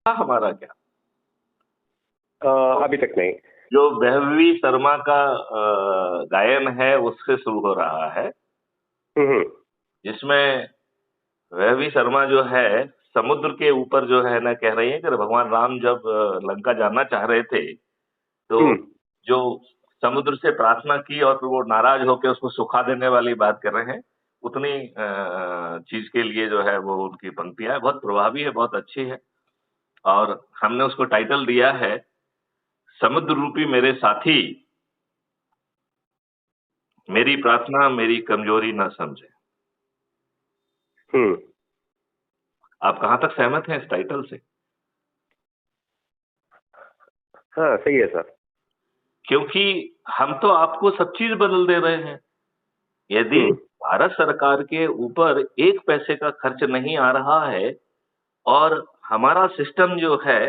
हमारा क्या? अभी तक नहीं। जो वैभवी शर्मा का गायन है उससे शुरू हो रहा है, जिसमें वैभवी शर्मा जो है समुद्र के ऊपर जो है ना कह रही है कि भगवान राम जब लंका जाना चाह रहे थे तो जो समुद्र से प्रार्थना की और फिर वो नाराज होकर उसको सुखा देने वाली बात कर रहे हैं, उतनी चीज के लिए जो है वो उनकी पंक्तियां बहुत प्रभावी है, बहुत अच्छी है। और हमने उसको टाइटल दिया है समुद्र रूपी मेरे साथी, मेरी प्रार्थना मेरी कमजोरी ना समझे। आप कहां तक सहमत हैं इस टाइटल से? हाँ सही है सर। क्योंकि हम तो आपको सब चीज बदल दे रहे हैं। यदि भारत सरकार के ऊपर एक पैसे का खर्च नहीं आ रहा है और हमारा सिस्टम जो है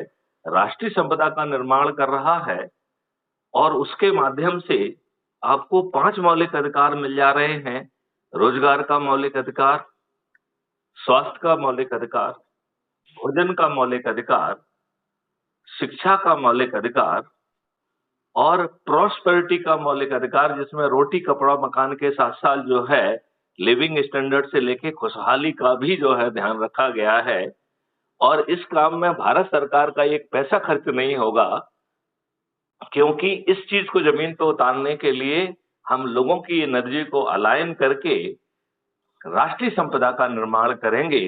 राष्ट्रीय संपदा का निर्माण कर रहा है और उसके माध्यम से आपको 5 मौलिक अधिकार मिल जा रहे हैं, रोजगार का मौलिक अधिकार, स्वास्थ्य का मौलिक अधिकार, भोजन का मौलिक अधिकार, शिक्षा का मौलिक अधिकार और प्रॉस्पेरिटी का मौलिक अधिकार, जिसमें रोटी कपड़ा मकान के साथ-साथ जो है लिविंग स्टैंडर्ड से लेके खुशहाली का भी जो है ध्यान रखा गया है। और इस काम में भारत सरकार का एक पैसा खर्च नहीं होगा, क्योंकि इस चीज को जमीन पे उतारने के लिए हम लोगों की एनर्जी को अलाइन करके राष्ट्रीय संपदा का निर्माण करेंगे।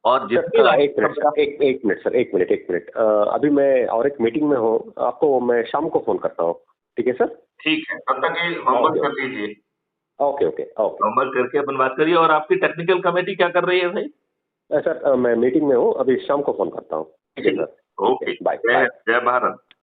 और जितनी एक मिनट सर, एक मिनट। अभी मैं और एक मीटिंग में हूँ, आपको मैं शाम को फोन करता हूँ, ठीक है सर? ठीक है, तब तक ये होमवर्क कर लीजिए। Okay okay okay. होमवर्क करके अपन बात करिए। और आपकी टेक्निकल कमेटी क्या कर रही है भाई? सर मैं मीटिंग में हूँ, अभी शाम को फोन करता हूँ, ठीक है सर? Okay, bye. जय भारत।